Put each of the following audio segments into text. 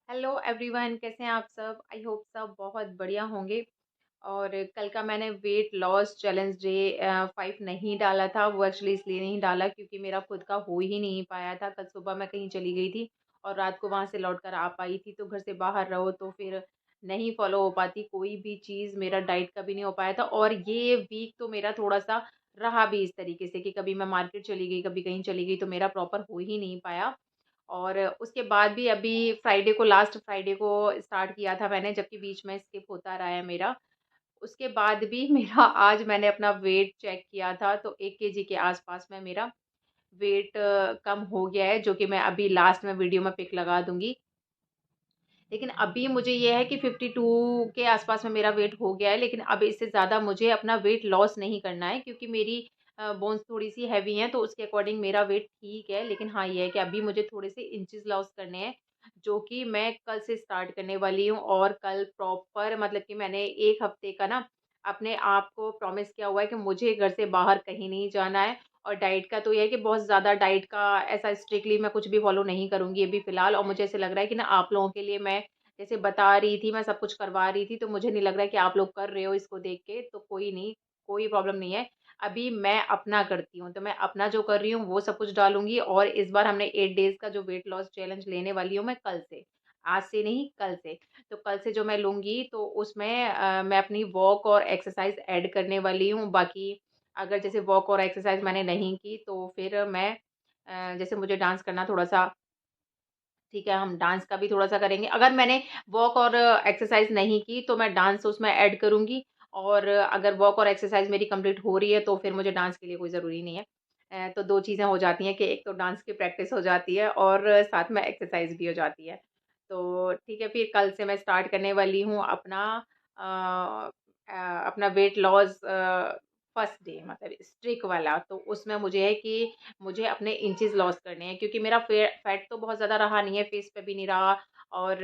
Hello everyone, कैसे हैं आप सब। आई होप सब बहुत बढ़िया होंगे। और कल का मैंने वेट लॉस चैलेंज डे 5 नहीं डाला था। वो एक्चुअली इसलिए नहीं डाला क्योंकि मेरा खुद का हो ही नहीं पाया था। कल सुबह मैं कहीं चली गई थी और रात को वहाँ से लौट कर आ पाई थी, तो घर से बाहर रहो तो फिर नहीं फॉलो हो पाती कोई भी चीज़। मेरा डाइट का भी नहीं हो पाया था और ये वीक तो मेरा थोड़ा सा रहा भी इस तरीके से कि कभी मैं मार्केट चली गई, कभी कहीं चली गई, तो मेरा प्रॉपर हो ही नहीं पाया। और उसके बाद भी अभी फ्राइडे को, लास्ट फ्राइडे को स्टार्ट किया था मैंने, जबकि बीच में स्किप होता रहा है मेरा। उसके बाद भी मेरा आज मैंने अपना वेट चेक किया था तो 1 केजी के आस-पास में मेरा वेट कम हो गया है, जो कि मैं अभी लास्ट में वीडियो में पिक लगा दूँगी। लेकिन अभी मुझे ये है कि 52 के आसपास में मेरा वेट हो गया है, लेकिन अब इससे ज़्यादा मुझे अपना वेट लॉस नहीं करना है क्योंकि मेरी बोन्स थोड़ी-सी हेवी हैं, तो उसके अकॉर्डिंग मेरा वेट ठीक है। लेकिन हाँ, ये है कि अभी मुझे थोड़े से इंचेस लॉस करने हैं, जो कि मैं कल से स्टार्ट करने वाली हूँ। और कल प्रॉपर मतलब कि मैंने 1 हफ्ते का ना अपने आप को प्रॉमिस किया हुआ है कि मुझे घर से बाहर कहीं नहीं जाना है। और डाइट का तो ये है कि बहुत ज़्यादा डाइट का ऐसा स्ट्रिक्टली मैं कुछ भी फ़ॉलो नहीं करूँगी अभी फ़िलहाल। और मुझे ऐसे लग रहा है कि ना आप लोगों के लिए मैं जैसे बता रही थी, मैं सब कुछ करवा रही थी, तो मुझे नहीं लग रहा है कि आप लोग कर रहे हो इसको देख के, तो कोई नहीं, कोई प्रॉब्लम नहीं है। अभी मैं अपना करती हूँ, तो मैं अपना जो कर रही हूँ वो सब कुछ डालूँगी। और इस बार हमने 8 डेज़ का जो वेट लॉस चैलेंज लेने वाली हूँ मैं कल से, आज से नहीं कल से। तो कल से जो मैं लूँगी तो उसमें मैं अपनी वॉक और एक्सरसाइज़ ऐड करने वाली हूँ। बाकी अगर जैसे वॉक और एक्सरसाइज़ मैंने नहीं की तो फिर मैं जैसे मुझे डांस करना थोड़ा-सा ठीक है, हम डांस का भी थोड़ा-सा करेंगे। अगर मैंने वॉक और एक्सरसाइज़ नहीं की, तो मैं डांस उसमें ऐड करूँगी। और अगर वॉक और एक्सरसाइज़ मेरी कंप्लीट हो रही है, तो फिर मुझे डांस के लिए कोई ज़रूरी नहीं है। तो 2 चीज़ें हो जाती हैं कि एक तो डांस की प्रैक्टिस हो जाती है और साथ में एक्सरसाइज़ भी हो जाती है। तो ठीक है, फिर कल से मैं स्टार्ट करने वाली हूँ अपना अ अपना वेट लॉस फर्स्ट डे मतलब स्ट्रिक वाला। तो उसमें मुझे है कि मुझे अपने इंचेस लॉस करने हैं क्योंकि मेरा फैट तो बहुत ज़्यादा रहा नहीं है, फेस पे भी नहीं रहा और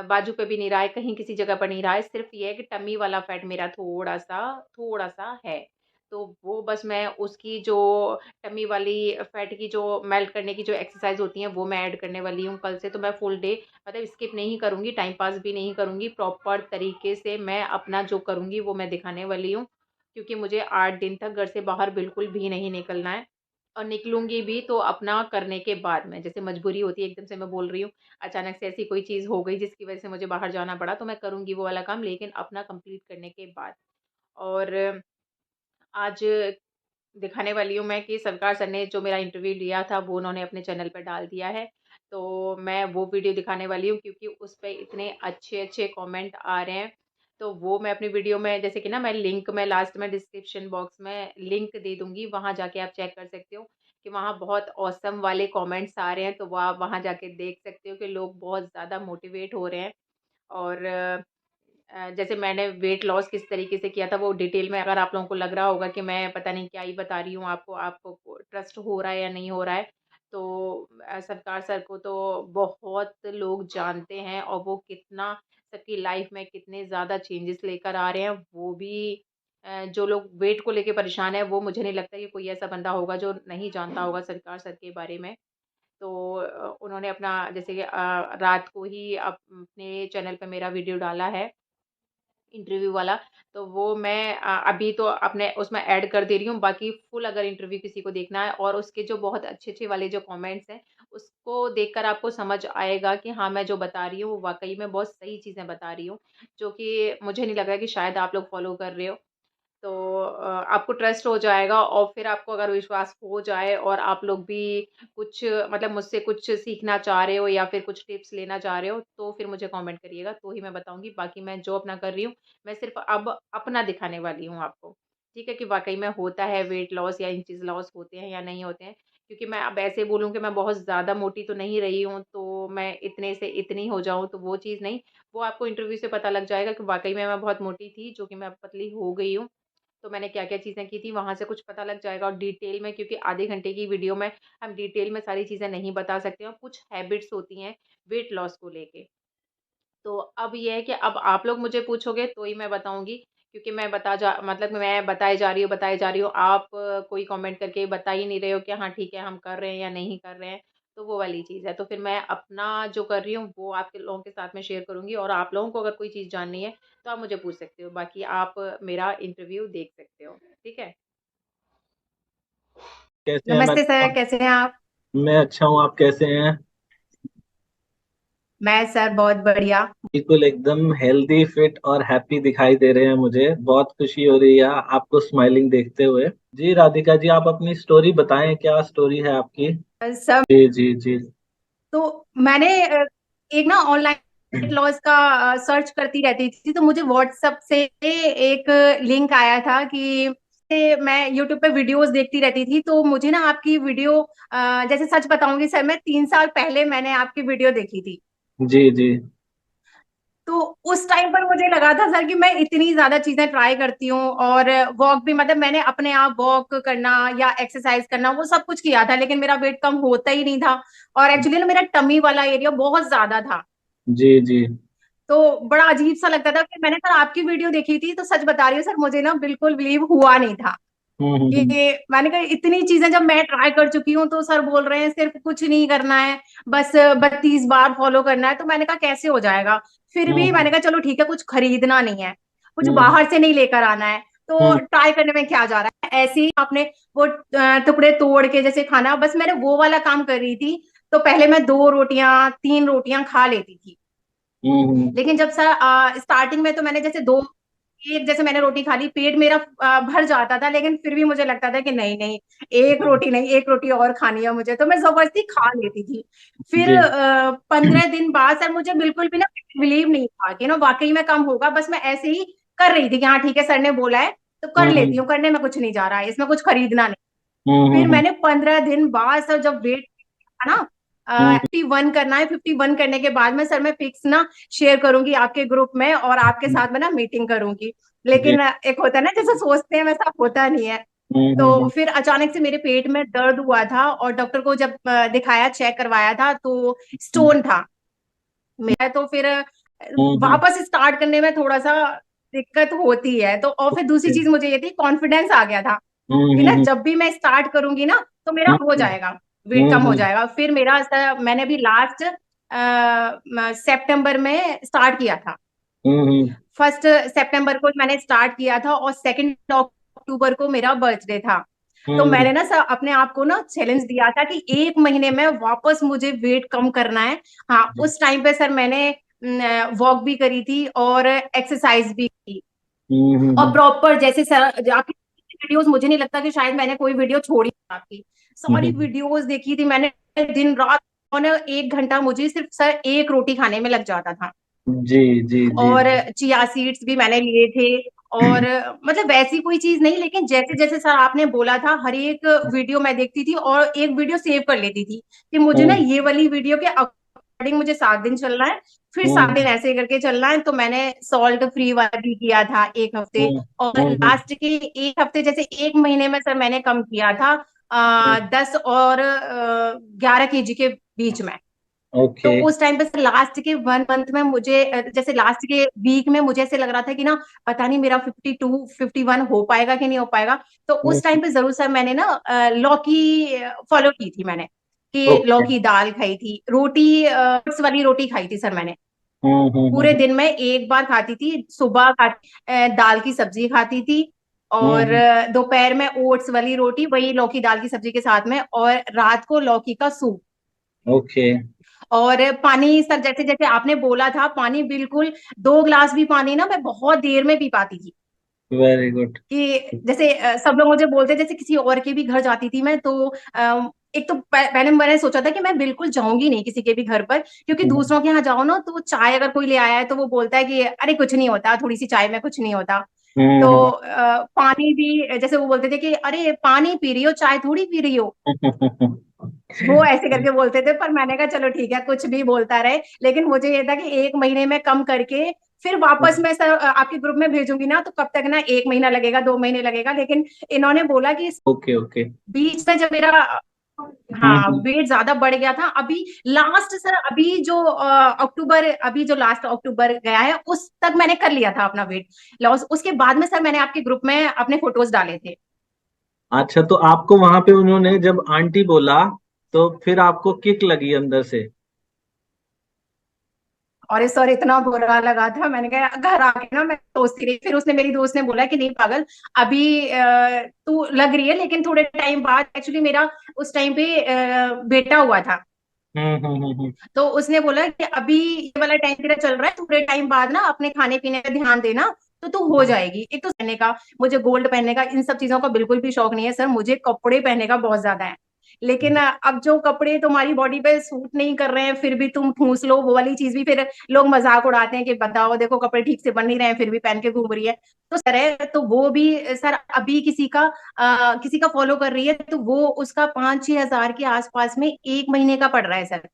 बाजू पे भी नहीं रहा है, कहीं किसी जगह पर नहीं रहा है। सिर्फ़ ये है कि टमी वाला फैट मेरा थोड़ा-सा है। तो वो बस मैं उसकी जो टमी वाली फैट की जो मेल्ट करने की जो एक्सरसाइज़ होती हैं, वो मैं ऐड करने वाली हूँ कल से। तो मैं फुल डे मतलब स्किप नहीं करूँगी, टाइम पास भी नहीं करूँगी, प्रॉपर तरीके से मैं अपना जो करूँगी वो मैं दिखाने वाली हूँ। क्योंकि मुझे 8 दिन तक घर से बाहर बिल्कुल भी नहीं निकलना है। और निकलूँगी भी तो अपना करने के बाद में, जैसे मजबूरी होती है एकदम से मैं बोल रही हूँ, अचानक से ऐसी कोई चीज़ हो गई जिसकी वज़ह से मुझे बाहर जाना पड़ा, तो मैं करूँगी वो वाला काम, लेकिन अपना कंप्लीट करने के बाद। और आज दिखाने वाली हूँ मैं कि सरकार सर ने जो मेरा इंटरव्यू लिया था, वो उन्होंने अपने चैनल पे डाल दिया है। तो मैं वो वीडियो दिखाने वाली हूँ क्योंकि उस पे इतने अच्छे-अच्छे कमेंट आ रहे हैं। तो वो मैं अपनी वीडियो में जैसे कि ना मैं लिंक में लास्ट में डिस्क्रिप्शन बॉक्स में लिंक दे दूँगी, वहाँ जाके आप चेक कर सकते हो कि वहाँ बहुत ऑसम वाले कमेंट्स आ रहे हैं। तो वो आप वहाँ जाके देख सकते हो कि लोग बहुत ज़्यादा मोटिवेट हो रहे हैं। और जैसे मैंने वेट लॉस किस तरीके से किया था वो डिटेल में अगर आप लोगों को लग रहा होगा कि मैं पता नहीं क्या ही बता रही हूँ आपको, आपको ट्रस्ट हो रहा है या नहीं हो रहा है, तो सरकार सर को तो बहुत लोग जानते हैं और वो कितना सबकी लाइफ में कितने ज़्यादा चेंजेस लेकर आ रहे हैं। वो भी जो लोग वेट को लेके परेशान हैं, वो मुझे नहीं लगता कि कोई ऐसा बंदा होगा जो नहीं जानता होगा सरकार सर के बारे में। तो उन्होंने अपना जैसे कि रात को ही अपने चैनल पे मेरा वीडियो डाला है इंटरव्यू वाला, तो वो मैं अभी तो अपने उसमें ऐड कर दे रही हूँ। बाकी फुल अगर इंटरव्यू किसी को देखना है और उसके जो बहुत अच्छे-अच्छे वाले जो कमेंट्स हैं, उसको देखकर आपको समझ आएगा कि हाँ, मैं जो बता रही हूँ, वो वाक़ई में बहुत सही चीज़ें बता रही हूँ, जो कि मुझे नहीं लग रहा है कि शायद आप लोग फ़ॉलो कर रहे हो। तो आपको ट्रस्ट हो जाएगा और फिर आपको अगर विश्वास हो जाए और आप लोग भी कुछ मतलब मुझसे कुछ सीखना चाह रहे हो या फिर कुछ टिप्स लेना चाह रहे हो, तो फिर मुझे कमेंट करिएगा, तो ही मैं बताऊँगी। बाकी मैं जो अपना कर रही हूँ, मैं सिर्फ़ अब अपना दिखाने वाली हूँ आपको। ठीक है? कि वाक़ई में होता है वेट लॉस या इंचेज़ लॉस होते हैं या नहीं होते हैं। क्योंकि मैं अब ऐसे बोलूँ कि मैं बहुत ज़्यादा मोटी तो नहीं रही हूँ, तो मैं इतने से इतनी हो जाऊँ, तो वो चीज़ नहीं। वो आपको इंटरव्यू से पता लग जाएगा कि वाक़ई में मैं बहुत मोटी थी, जो कि मैं अब पतली हो गई हूँ। तो मैंने क्या-क्या चीज़ें की थी, वहाँ से कुछ पता लग जाएगा और डिटेल में, क्योंकि आधे घंटे की वीडियो में हम डिटेल में सारी चीज़ें नहीं बता सकते और कुछ हैबिट्स होती हैं वेट लॉस को लेके। तो अब ये है कि अब आप लोग मुझे पूछोगे तो ही मैं बताऊँगी, क्योंकि मैं बता जा मतलब मैं बताए जा रही हूँ, आप कोई कमेंट करके बता ही नहीं रहे हो कि हाँ ठीक है, हम कर रहे हैं या नहीं कर रहे हैं। तो वो वाली चीज़ है। तो फिर मैं अपना जो कर रही हूँ वो आपके लोगों के साथ में शेयर करूँगी, और आप लोगों को अगर कोई चीज़ जाननी है तो आप मुझे पूछ सकते हो, बाकी आप मेरा इंटरव्यू देख सकते हो, ठीक है? कैसे हैं? मैं नमस्ते अच्छा सर, हूँ। कैसे हैं आप? मैं अच्छा हूँ, आप कैसे हैं? मैं सर बहुत बढ़िया। बिल्कुल एकदम हेल्दी फिट और हैप्पी दिखाई दे रहे हैं, मुझे बहुत खुशी हो रही है आपको स्माइलिंग देखते हुए। जी राधिका जी, आप अपनी स्टोरी बताएं, क्या स्टोरी है आपकी? सब जी जी जी। तो मैंने एक ना ऑनलाइन वेट लॉस का सर्च करती रहती थी, तो मुझे व्हाट्सएप से एक लिंक आया था कि मैं यूट्यूब पे वीडियोस देखती रहती थी, तो मुझे ना आपकी वीडियो, जैसे सच बताऊंगी सर, मैं 3 साल पहले मैंने आपकी वीडियो देखी थी। जी जी। तो उस टाइम पर मुझे लगा था सर कि मैं इतनी ज्यादा चीजें ट्राई करती हूँ, और वॉक भी, मतलब मैंने अपने आप वॉक करना या एक्सरसाइज करना वो सब कुछ किया था, लेकिन मेरा वेट कम होता ही नहीं था। और एक्चुअली ना मेरा टमी वाला एरिया बहुत ज्यादा था। जी जी। तो बड़ा अजीब सा लगता था। फिर मैंने सर आपकी वीडियो देखी थी, तो सच बता रही हूँ सर, मुझे ना बिल्कुल बिलीव हुआ नहीं था कि, हम्म। मैंने कहा इतनी चीजें जब मैं ट्राई कर चुकी हूँ, तो सर बोल रहे हैं सिर्फ कुछ नहीं करना है, बस 32 बार फॉलो करना है। तो मैंने कहा कैसे हो जाएगा? फिर भी हम्म मैंने कहा चलो ठीक है, कुछ खरीदना नहीं है, कुछ हम्म बाहर से नहीं लेकर आना है, तो हम्म ट्राई करने में क्या जा रहा है। ऐसे ही आपने वो टुकड़े तोड़ के जैसे खाना, बस मैंने वो वाला काम कर रही थी। तो पहले मैं 2 रोटियां 3 रोटियां खा लेती थी, हम्म लेकिन जब सर स्टार्टिंग में तो मैंने जैसे दो, एक जैसे मैंने रोटी खा ली, पेट मेरा भर जाता था, लेकिन फिर भी मुझे लगता था कि नहीं नहीं, एक रोटी नहीं, एक रोटी और खानी है मुझे, तो मैं जबरदस्ती खा लेती थी। फिर जी। 15 दिन बाद सर मुझे बिल्कुल भी ना बिलीव नहीं था कि ना वाकई में कम होगा, बस मैं ऐसे ही कर रही थी कि हाँ ठीक है, सर ने बोला है तो कर लेती हम्म हूँ, करने में कुछ नहीं जा रहा है, इसमें कुछ खरीदना नहीं। फिर हम्म मैंने 15 दिन बाद सर जब वेट था ना, हम्म 51 करना है, 51 करने के बाद में सर मैं फिक्स ना शेयर करूंगी आपके ग्रुप में, और आपके हम्म, साथ में ना मीटिंग करूंगी। जी। लेकिन एक होता है ना, जैसे सोचते हैं वैसा होता नहीं है। तो हम्म। फिर अचानक से मेरे पेट में दर्द हुआ था, और डॉक्टर को जब दिखाया, चेक करवाया था, तो हम्म स्टोन था मेरा। तो फिर हम्म वापस स्टार्ट करने में थोड़ा सा दिक्कत होती है। तो और फिर दूसरी चीज मुझे ये थी, कॉन्फिडेंस आ गया था कि ना हम्म जब भी मैं स्टार्ट करूंगी ना तो मेरा हो हम्म जाएगा, वेट कम हो हम्म जाएगा। फिर मेरा मैंने अभी लास्ट सितंबर में स्टार्ट किया था। हम्म 1 सितंबर को मैंने स्टार्ट किया था, और 2 अक्टूबर को मेरा बर्थडे था। तो हम्म मैंने ना सर अपने आप को ना चैलेंज दिया था कि 1 महीने में वापस मुझे वेट कम करना है। हाँ, उस टाइम पे सर मैंने वॉक भी करी थी और एक्सरसाइज भी की, और हम्म प्रॉपर जैसे सर आपकी वीडियोस, मुझे नहीं लगता कि शायद मैंने कोई वीडियो छोड़ी है आपकी, सारी हम्म वीडियोस देखी थी मैंने, दिन रात। और 1 घंटा मुझे सिर्फ सर एक रोटी खाने में लग जाता था। जी जी जी और जी। चिया सीड्स भी मैंने लिए थे, और मतलब वैसी कोई चीज नहीं, लेकिन जैसे जैसे सर आपने बोला था, हर एक वीडियो मैं देखती थी, और एक वीडियो सेव कर लेती थी कि मुझे ना हम्म ये वाली वीडियो के अकॉर्डिंग मुझे 7 दिन चलना है, फिर 7 दिन हम्म ऐसे करके चलना है। तो मैंने सॉल्ट फ्री वाला भी किया था 1 हफ्ते, हम्म और हम्म लास्ट के 1 हफ्ते, जैसे 1 महीने में सर मैंने कम किया था 10 और 11 केजी के बीच में। तो ओके। उस टाइम पे लास्ट के 1 मंथ में मुझे जैसे लास्ट के वीक में मुझे ऐसे लग रहा था कि ना पता नहीं मेरा 52 51 हो पाएगा कि नहीं हो पाएगा। तो उस टाइम पे जरूर सर मैंने ना लौकी फॉलो की थी मैंने, कि ओके। लौकी दाल खाई थी, रोटी ओट्स वाली रोटी खाई थी सर मैंने। पूरे हम्म दिन में एक बार खाती थी, सुबह दाल की सब्जी खाती थी, और हम्म दोपहर में ओट्स वाली रोटी, वही लौकी दाल की सब्जी के साथ में, और रात को लौकी का सूप। ओके। और पानी सर, जैसे जैसे आपने बोला था, पानी बिल्कुल 2 ग्लास भी पानी ना मैं बहुत देर में पी पाती थी। Very good. कि जैसे सब लोग मुझे बोलते, जैसे किसी और के भी घर जाती थी मैं, तो एक तो पहले मैंने सोचा था कि मैं बिल्कुल जाऊंगी नहीं किसी के भी घर पर, क्योंकि दूसरों के यहाँ जाओ ना, तो चाय अगर कोई ले आया है तो वो बोलता है कि अरे कुछ नहीं होता, थोड़ी सी चाय में कुछ नहीं होता। तो हम्म पानी भी जैसे वो बोलते थे कि अरे पानी पी रही हो, चाय थोड़ी पी रही हो, वो ऐसे करके बोलते थे। पर मैंने कहा चलो ठीक है, कुछ भी बोलता रहे, लेकिन मुझे ये था कि 1 महीने में कम करके फिर वापस मैं सर आपके ग्रुप में भेजूंगी ना, तो कब तक ना, 1 महीना लगेगा, 2 महीने लगेगा, लेकिन इन्होंने बोला कि इस ओके ओके। बीच में जब मेरा, हाँ, वेट ज्यादा बढ़ गया था, अभी लास्ट सर, अभी जो अक्टूबर, अभी जो लास्ट अक्टूबर गया है उस तक मैंने कर लिया था अपना वेट लॉस। उसके बाद में सर मैंने आपके ग्रुप में अपने फोटोज डाले थे। अच्छा, तो आपको वहां पे उन्होंने जब आंटी बोला तो फिर आपको किक लगी अंदर से। और सर इतना बुरा लगा था, मैंने कहा घर आके ना मैं सोचती रही। फिर उसने, मेरी दोस्त ने बोला कि नहीं पागल, अभी तू लग रही है, लेकिन थोड़े टाइम बाद, एक्चुअली मेरा उस टाइम पे बेटा हुआ था। हम्म। तो उसने बोला कि अभी ये वाला टाइम तेरा चल रहा है, थोड़े टाइम बाद ना अपने खाने पीने का ध्यान देना, तो तू हो जाएगी। एक तो पहनने का, मुझे गोल्ड पहनने का, इन सब चीजों का बिल्कुल भी शौक नहीं है सर, मुझे कपड़े पहनने का बहुत ज्यादा है। लेकिन अब जो कपड़े तुम्हारी बॉडी पे सूट नहीं कर रहे हैं, फिर भी तुम ठूस लो, वो वाली चीज भी फिर लोग मजाक उड़ाते हैं कि बताओ देखो कपड़े ठीक से बन नहीं रहे हैं, फिर भी पहन के घूम रही है। तो सर है, तो वो भी सर अभी किसी का फॉलो कर रही है, तो वो उसका 5-6 हजार के आसपास में 1 महीने का पड़ रहा है सर।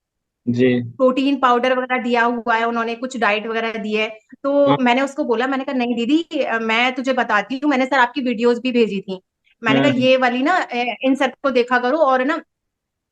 जी। प्रोटीन पाउडर वगैरह दिया हुआ है उन्होंने, कुछ डाइट वगैरह दी है। तो हम्म मैंने उसको बोला, मैंने कहा नहीं दीदी, मैं तुझे बताती हूँ, मैंने सर आपकी वीडियोस भी भेजी थी। मैंने कहा हम्म ये वाली ना इन सब को देखा करो, और ना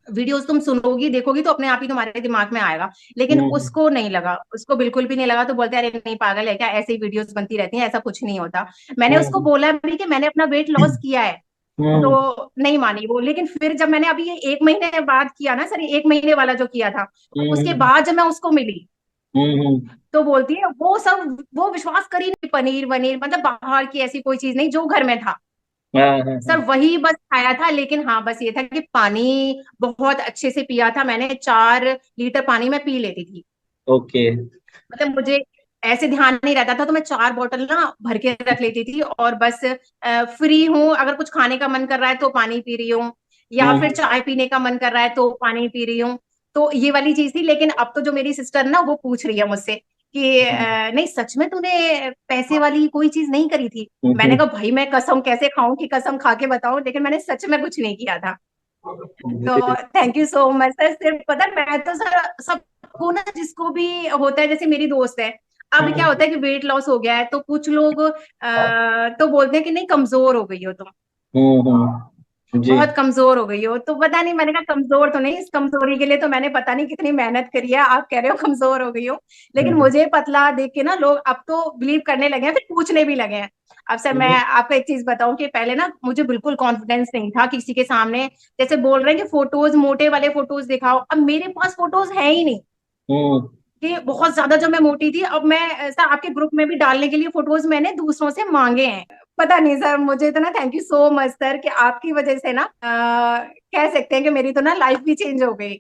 वीडियोस तुम सुनोगी देखोगी तो अपने आप ही तुम्हारे दिमाग में आएगा। लेकिन हम्म उसको नहीं लगा, उसको बिल्कुल भी नहीं लगा। तो बोलते अरे नहीं पागल है क्या, ऐसे ही वीडियोस बनती रहती हैं, ऐसा कुछ नहीं होता। मैंने उसको हम्म बोला भी कि मैंने अपना वेट लॉस किया है, हम्म तो नहीं मानी वो। लेकिन फिर जब मैंने अभी ये 1 महीने बाद किया ना सर, 1 महीने वाला जो किया था, उसके हम्म बाद जब मैं उसको मिली, हम्म। तो बोलती है वो सब, वो विश्वास करी नहीं, पनीर वनीर मतलब बाहर की ऐसी कोई चीज नहीं, जो घर में था हाँ हाँ सर हाँ। वही बस खाया था। लेकिन हाँ बस ये था कि पानी बहुत अच्छे से पिया था मैंने, 4 लीटर पानी मैं पी लेती थी। ओके। मतलब मुझे ऐसे ध्यान नहीं रहता था, तो मैं 4 बोतल ना भर के रख लेती थी, और बस फ्री हूँ, अगर कुछ खाने का मन कर रहा है तो पानी पी रही हूँ, या फिर हम्म चाय पीने का मन कर रहा है तो पानी पी रही हूँ। तो ये वाली चीज थी। लेकिन अब तो जो मेरी सिस्टर ना, वो पूछ रही है मुझसे कि नहीं सच में तूने पैसे वाली कोई चीज नहीं करी थी। मैंने हम्म। कहा भाई मैं कसम कैसे खाऊं कि कसम खा के बताऊं, लेकिन मैंने सच में कुछ नहीं किया था। तो जी। Thank you so much sir. सिर्फ पता है, मैं तो सर सबको ना, जिसको भी होता है, जैसे मेरी दोस्त है, अब क्या हम्म होता है कि वेट लॉस हो गया है, तो कुछ लोग तो बोलते हैं कि नहीं कमजोर हो गई हो तुम, जी। बहुत कमजोर हो गई हो। तो पता नहीं, मैंने कहा कमजोर तो नहीं, इस कमजोरी के लिए तो मैंने पता नहीं कितनी मेहनत करी है, आप कह रहे हो कमजोर हो गई हो। लेकिन हम्म मुझे पतला देख के ना लोग अब तो बिलीव करने लगे हैं, फिर पूछने भी लगे हैं। अब सर मैं आपको एक चीज बताऊं कि पहले ना मुझे बिल्कुल कॉन्फिडेंस नहीं था किसी के सामने। जैसे बोल रहे हैं कि फोटोज, मोटे वाले फोटोज दिखाओ, अब मेरे पास फोटोज है ही नहीं हम्म। कि बहुत ज्यादा जब मैं मोटी थी। अब मैं सर आपके ग्रुप में भी डालने के लिए फोटोज मैंने दूसरों से मांगे हैं। पता नहीं सर, मुझे तो ना, thank you so much sir, कि आपकी वजह से ना कह सकते हैं कि मेरी तो ना लाइफ भी चेंज हो गई।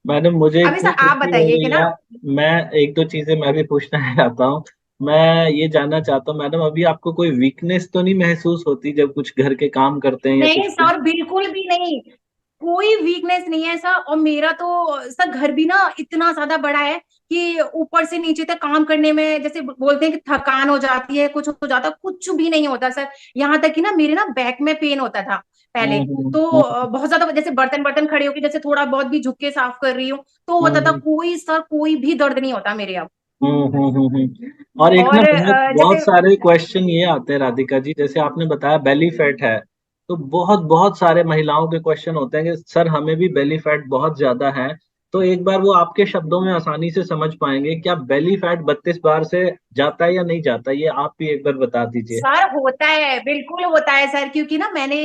मैडम मुझे अभी इतनी सर आप खुशी हो बताइए कि रही ना। है। मैं एक दो चीजें मैं भी पूछना चाहता हूँ। मैं ये जानना चाहता हूँ मैडम, अभी आपको कोई वीकनेस तो नहीं महसूस होती जब कुछ घर के काम करते हैं या नहीं कुछ भी? सर बिल्कुल भी नहीं, कोई वीकनेस नहीं है सर। और मेरा तो सर घर भी ना इतना ज्यादा बड़ा है कि ऊपर से नीचे तक काम करने में, जैसे बोलते हैं कि थकान हो जाती है, कुछ हो जाता है, कुछ भी नहीं होता सर। यहाँ तक कि ना मेरे ना बैक में पेन होता था पहले। तो बहुत ज्यादा, जैसे बर्तन बर्तन खड़े होके जैसे थोड़ा बहुत भी झुक के साफ कर रही हूँ तो होता था, हम्म कोई सर कोई भी दर्द नहीं होता मेरे अब। और एक ना और बहुत बहुत जैसे सारे क्वेश्चन ये आते हैं राधिका जी, जैसे आपने बताया बेली फैट है, तो बहुत बहुत सारे महिलाओं के क्वेश्चन होते हैं कि सर हमें भी बेली फैट बहुत ज्यादा है। तो एक बार वो आपके शब्दों में आसानी से समझ पाएंगे, क्या बेली फैट 32 बार से जाता है या नहीं जाता, ये आप भी एक बार बता दीजिए। सर होता है, बिल्कुल होता है सर, क्योंकि ना मैंने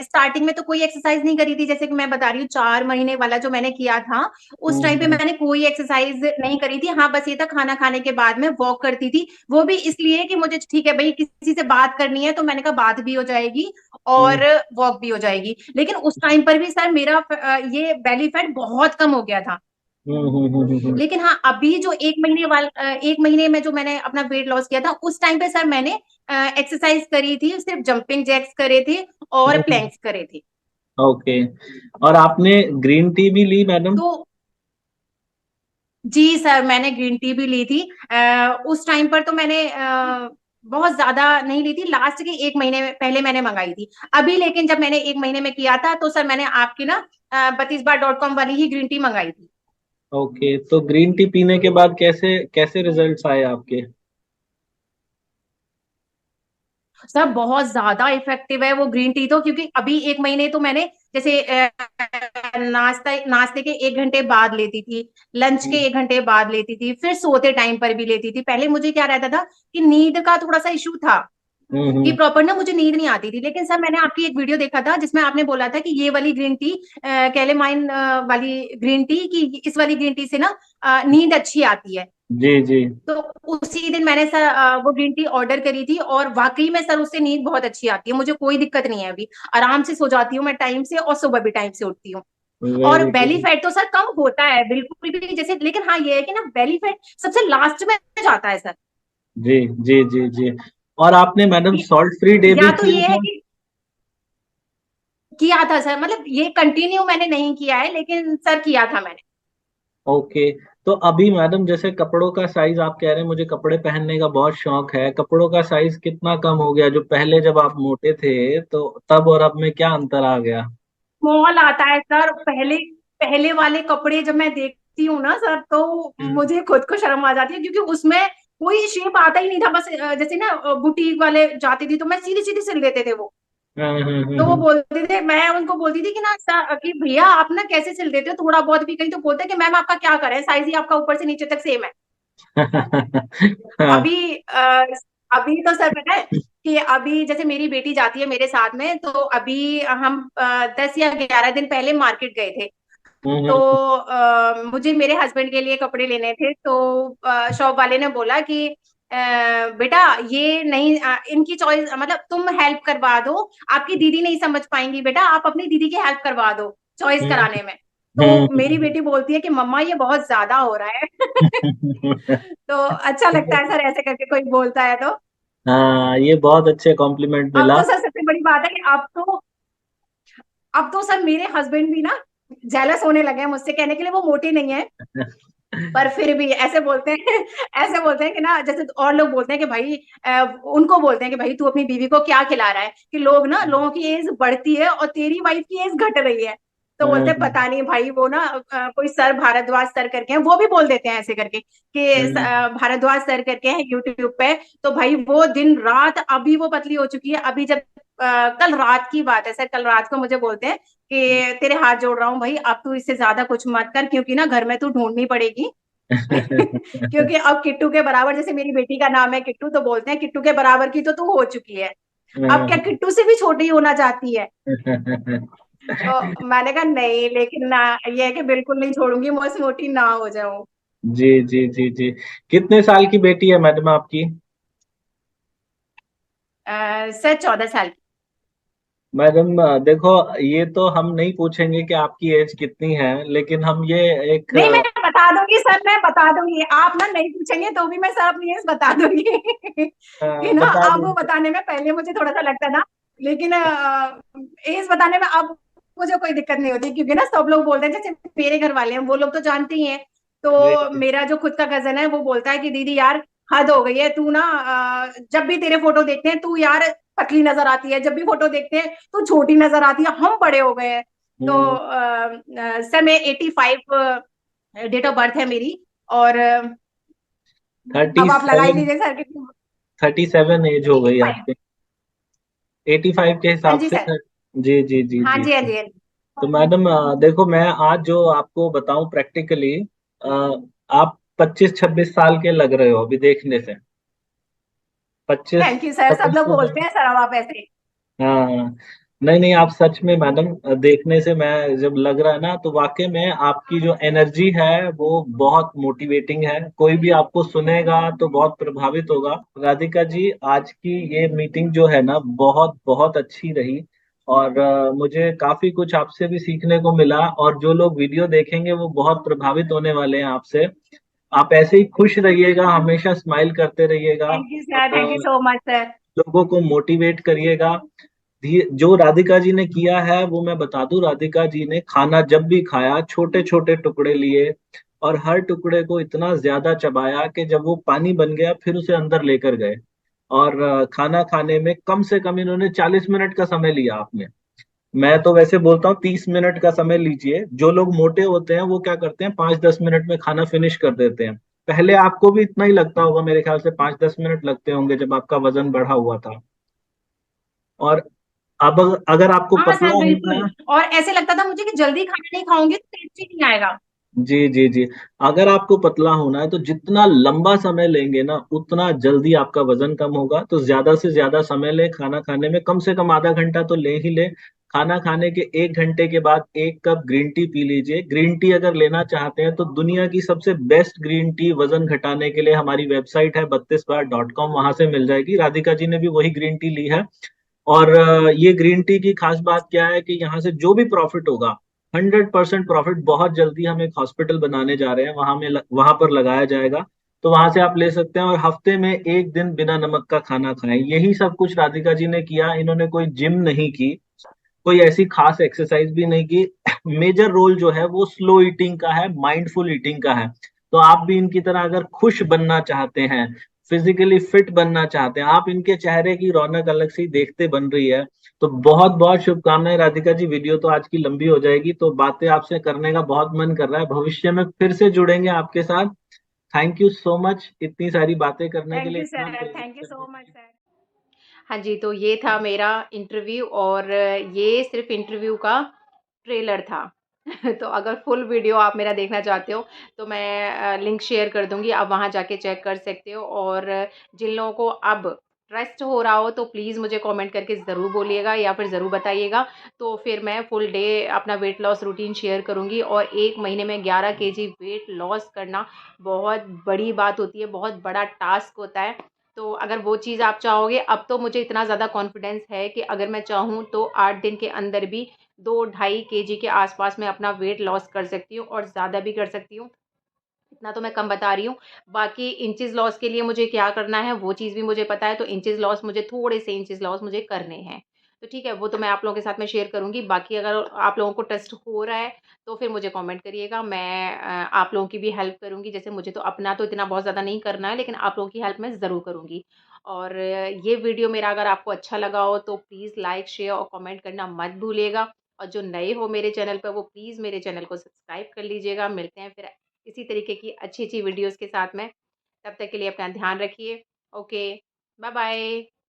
स्टार्टिंग में तो कोई एक्सरसाइज नहीं करी थी, जैसे कि मैं बता रही हूँ 4 महीने वाला जो मैंने किया था, उस टाइम पे हम्म मैंने कोई एक्सरसाइज नहीं करी थी। हाँ बस ये था, खाना खाने के बाद में वॉक करती थी, वो भी इसलिए कि मुझे ठीक है भाई किसी से बात करनी है, तो मैंने कहा बात भी हो जाएगी हम्म और वॉक भी हो जाएगी। लेकिन उस टाइम पर भी सर मेरा ये बेली फैट बहुत कम हो गया था। लेकिन हाँ अभी जो 1 महीने में जो मैंने अपना वेट लॉस किया था, उस टाइम पे सर मैंने एक्सरसाइज करी थी, सिर्फ जंपिंग जैक्स करे थे और प्लैंक्स करे थे। ओके। और आपने ग्रीन टी भी ली मैडम? तो जी सर मैंने ग्रीन टी भी ली थी। उस टाइम पर तो मैंने बहुत ज्यादा नहीं ली थी, लास्ट के 1 महीने पहले मैंने मंगाई थी। अभी लेकिन जब मैंने 1 महीने में किया था, तो सर मैंने आपकी ना 32bar.com वाली ही ग्रीन टी मंगाई थी। ओके, तो ग्रीन टी पीने के बाद कैसे कैसे रिजल्ट्स आए आपके? सर बहुत ज्यादा इफेक्टिव है वो ग्रीन टी तो, क्योंकि अभी 1 महीने तो मैंने जैसे नाश्ते के 1 घंटे बाद लेती थी, लंच के हम्म 1 घंटे बाद लेती थी, फिर सोते टाइम पर भी लेती थी। पहले मुझे क्या रहता था कि नींद का थोड़ा सा इशू था, कि हम्म। प्रॉपर ना मुझे नींद नहीं आती थी। लेकिन सर मैंने आपकी एक वीडियो देखा था जिसमें आपने बोला था कि ये वाली ग्रीन टी, कैलेमाइन वाली ग्रीन टी, कि इस वाली ग्रीन टी से ना नींद अच्छी आती है। जी जी। तो उसी दिन मैंने सर वो ग्रीन टी ऑर्डर करी थी, और वाकई में सर उससे नींद बहुत अच्छी आती है, मुझे कोई दिक्कत नहीं है। अभी आराम से सो जाती हूँ मैं टाइम से, और सुबह भी टाइम से उठती हूँ। और वेरी बेली गुड। फैट तो सर कम होता है बिल्कुल भी, जैसे, लेकिन हाँ ये है कि ना बेली फैट सबसे लास्ट में जाता है सर। जी जी जी जी। और आपने मैडम सॉल्ट फ्री डे भी या तो किया ये है था? कि किया था सर, मतलब ये कंटिन्यू मैंने नहीं किया है, लेकिन सर किया था मैंने। ओके। तो अभी मैडम जैसे कपड़ों का साइज आप कह रहे हैं मुझे कपड़े पहनने का बहुत शौक है, कपड़ों का साइज कितना कम हो गया? जो पहले जब आप मोटे थे तो तब और अब में क्या अंतर आ गया? स्मॉल आता है सर। पहले पहले वाले कपड़े जब मैं देखती हूँ ना सर, तो हम्म मुझे खुद को शर्म आ जाती है, क्योंकि उसमें कोई शेप आता ही नहीं था। बस जैसे ना बुटीक वाले जाती थी तो मैं सीधी सीधी सिल देते थे वो। तो वो हम्म। बोलते थे, मैं उनको बोलती थी कि ना कि भैया आप ना कैसे सिल देते हो थोड़ा बहुत भी, कहीं तो बोलते हैं कि मैम आपका क्या करें, साइज ही आपका ऊपर से नीचे तक सेम है। हाँ। अभी अभी तो सर पता है कि अभी जैसे मेरी बेटी जाती है मेरे साथ में, तो अभी हम 10 या 11 दिन पहले मार्केट गए थे। तो हम्म मुझे मेरे हस्बैंड के लिए कपड़े लेने थे, तो शॉप वाले ने बोला कि बेटा ये नहीं, इनकी चॉइस, मतलब तुम हेल्प करवा दो, आपकी दीदी नहीं समझ पाएंगी, बेटा आप अपनी दीदी की हेल्प करवा दो चॉइस हम्म कराने में। तो मेरी हम्म। बेटी बोलती है कि मम्मा ये बहुत ज्यादा हो रहा है। तो अच्छा लगता है सर ऐसे करके कोई बोलता है तो। हाँ, ये बहुत अच्छे कॉम्प्लीमेंट अब मिला। तो सर सबसे बड़ी बात है कि अब तो सर मेरे हस्बैंड भी ना जेलस होने लगे हैं मुझसे, कहने के लिए वो मोटे नहीं है, पर फिर भी ऐसे बोलते हैं ऐसे बोलते हैं कि ना, जैसे और लोग बोलते हैं कि भाई उनको बोलते हैं कि भाई तू अपनी बीवी को क्या खिला रहा है, कि लोग ना, लोगों की एज बढ़ती है और तेरी वाइफ की एज घट रही है। तो बोलते हैं हम्म पता नहीं भाई, वो ना कोई सर भारद्वाज सर करके हैं, वो भी बोल देते हैं ऐसे करके कि हम्म भारद्वाज सर करके हैं यूट्यूब पे। तो भाई वो दिन रात, अभी वो पतली हो चुकी है। अभी जब कल रात की बात है सर, कल रात को मुझे बोलते हैं कि तेरे हाथ जोड़ रहा हूँ भाई, अब तू इससे ज्यादा कुछ मत कर, क्योंकि ना घर में तू ढूंढनी पड़ेगी। क्योंकि अब किट्टू के बराबर, जैसे मेरी बेटी का नाम है किट्टू, तो बोलते हैं किट्टू के बराबर की तो तू हो चुकी है, अब क्या किट्टू से भी छोटी होना चाहती है? तो मैंने कहा नहीं, लेकिन ना, ये है कि बिल्कुल नहीं छोड़ूंगी, मैं मोटी ना हो जाऊं। जी जी जी जी। कितने साल की बेटी है मैडम आपकी? सर 14 साल की। मैडम देखो, ये तो हम नहीं पूछेंगे कि आपकी एज कितनी है, लेकिन हम ये एक नहीं मैं बता दूंगी सर, मैं बता दूंगी, आप ना नहीं पूछेंगे तो भी मैं सर अपनी एज बता दूंगी। कि ना बता अब वो दें। बताने में पहले मुझे थोड़ा सा लगता था, लेकिन एज बताने में अब मुझे कोई दिक्कत नहीं होती, क्योंकि ना सब लोग बोलते हैं, जैसे मेरे घर वाले हैं वो लोग तो जानते ही हैं। जी तो जी। मेरा जो खुद का कजन है वो बोलता है कि दीदी यार हद हो गई है, तू ना जब भी तेरे फोटो देखते हैं तू यार पतली नजर आती है, जब भी फोटो देखते हैं तू छोटी नजर आती है, हम बड़े हो गए हैं। तो हम्म। सर मैं 85 डेट ऑफ बर्थ है मेरी, और थर्टी अब आप लगा ही सेवन लीजिए सर कितनी। 37 एज हो गई 85। आपकी? 85 के हाँ हिसाब जी से सर। जी जी जी हाँ जी। जी हाँ जी हाँ जी। तो मैडम देखो, मैं आज जो आपको बताऊं प्रैक्टिकली, आप 25-26 साल के लग रहे हो अभी देखने से। पच्चीस थैंक यू सर, सब छब्बीस लोग बोलते हैं सर अब आप ऐसे। हाँ। नहीं नहीं, आप सच में मैडम देखने से मैं जब लग रहा है ना, तो वाकई में आपकी जो एनर्जी है वो बहुत मोटिवेटिंग है। कोई भी आपको सुनेगा तो बहुत प्रभावित होगा। राधिका जी, आज की ये मीटिंग जो है ना, बहुत बहुत अच्छी रही। और मुझे काफी कुछ आपसे भी सीखने को मिला, और जो लोग वीडियो देखेंगे वो बहुत प्रभावित होने वाले हैं आपसे। आप ऐसे ही खुश रहिएगा, हमेशा स्माइल करते रहिएगा, thank you sir, thank you और सो मच सर। लोगों को मोटिवेट करिएगा। जो राधिका जी ने किया है वो मैं बता दूं, राधिका जी ने खाना जब भी खाया छोटे छोटे टुकड़े लिए, और हर टुकड़े को इतना ज्यादा चबाया कि जब वो पानी बन गया फिर उसे अंदर लेकर गए। और खाना खाने में कम से कम इन्होंने 40 मिनट का समय लिया आपने। मैं तो वैसे बोलता हूँ 30 मिनट का समय लीजिए। जो लोग मोटे होते हैं वो क्या करते हैं, 5-10 मिनट में खाना फिनिश कर देते हैं। पहले आपको भी इतना ही लगता होगा, मेरे ख्याल से 5-10 मिनट लगते होंगे जब आपका वजन बढ़ा हुआ था। और अब अगर आपको हाँ पतला सर होना बिल्कुल। है। और ऐसे लगता था मुझे कि जल्दी खाना नहीं खाऊंगी तो टेस्ट ही नहीं आएगा। जी जी जी। अगर आपको पतला होना है तो जितना लंबा समय लेंगे ना उतना जल्दी आपका वजन कम होगा। तो ज्यादा से ज्यादा समय ले खाना खाने में, कम से कम आधा घंटा तो ले ही ले। खाना खाने के 1 घंटे के बाद 1 कप ग्रीन टी पी लीजिए। ग्रीन टी अगर लेना चाहते हैं तो दुनिया की सबसे बेस्ट ग्रीन टी वजन घटाने के लिए हमारी वेबसाइट है 32bar.com, वहां से मिल जाएगी। राधिका जी ने भी वही ग्रीन टी ली है। और ये ग्रीन टी की खास बात क्या है कि यहाँ से जो भी प्रॉफिट होगा, 100% प्रॉफिट बहुत जल्दी हम एक हॉस्पिटल बनाने जा रहे हैं, वहां पर लगाया जाएगा। तो वहां से आप ले सकते हैं। और हफ्ते में 1 दिन बिना नमक का खाना खाएं। यही सब कुछ राधिका जी ने किया। इन्होंने कोई जिम नहीं की, कोई ऐसी खास एक्सरसाइज भी नहीं की। मेजर रोल जो है वो स्लो ईटिंग का है, माइंडफुल ईटिंग का है। तो आप भी इनकी तरह अगर खुश बनना चाहते हैं, फिजिकली फिट बनना चाहते हैं, आप इनके चेहरे की रौनक अलग से ही देखते बन रही है। तो बहुत बहुत शुभकामनाएं राधिका जी। वीडियो तो आज की लंबी हो जाएगी, तो बातें आपसे करने का बहुत मन कर रहा है। भविष्य में फिर से जुड़ेंगे आपके साथ। थैंक यू सो मच इतनी सारी बातें करने के थैंक लिए, यू इतना सर, नॉलेज थैंक यू करने सो के मच लिए। सर। हाँ जी, तो ये था मेरा इंटरव्यू, और ये सिर्फ इंटरव्यू का ट्रेलर था। तो अगर फुल वीडियो आप मेरा देखना चाहते हो तो मैं लिंक शेयर कर दूंगी, आप वहाँ जाके चेक कर सकते हो। और जिन लोगों को अब ट्रस्ट हो रहा हो तो प्लीज़ मुझे कमेंट करके ज़रूर बोलिएगा या फिर ज़रूर बताइएगा। तो फिर मैं फुल डे अपना वेट लॉस रूटीन शेयर करूंगी। और 1 महीने में 11 kg वेट लॉस करना बहुत बड़ी बात होती है, बहुत बड़ा टास्क होता है। तो अगर वो चीज़ आप चाहोगे, अब तो मुझे इतना ज़्यादा कॉन्फिडेंस है कि अगर मैं चाहूँ तो 8 दिन के अंदर भी 2-2.5 kg के आसपास मैं अपना वेट लॉस कर सकती हूँ, और ज़्यादा भी कर सकती हूँ। इतना तो मैं कम बता रही हूँ। बाकी इंचेस लॉस के लिए मुझे क्या करना है वो चीज़ भी मुझे पता है। तो इंचेस लॉस मुझे, थोड़े से इंचेस लॉस मुझे करने हैं। तो ठीक है, वो तो मैं आप लोगों के साथ में शेयर करूँगी। बाकी अगर आप लोगों को ट्रस्ट हो रहा है तो फिर मुझे कमेंट करिएगा। मैं आप लोगों की भी हेल्प करूँगी। जैसे मुझे तो अपना तो इतना बहुत ज़्यादा नहीं करना है, लेकिन आप लोगों की हेल्प मैं ज़रूर करूँगी। और ये वीडियो मेरा अगर आपको अच्छा लगा हो तो प्लीज़ लाइक, शेयर और कमेंट करना मत भूलिएगा। और जो नए हो मेरे चैनल पर, वो प्लीज़ मेरे चैनल को सब्सक्राइब कर लीजिएगा। मिलते हैं फिर इसी तरीके की अच्छी-अच्छी वीडियोज़ के साथ में। तब तक के लिए अपना ध्यान रखिए। Okay, bye bye.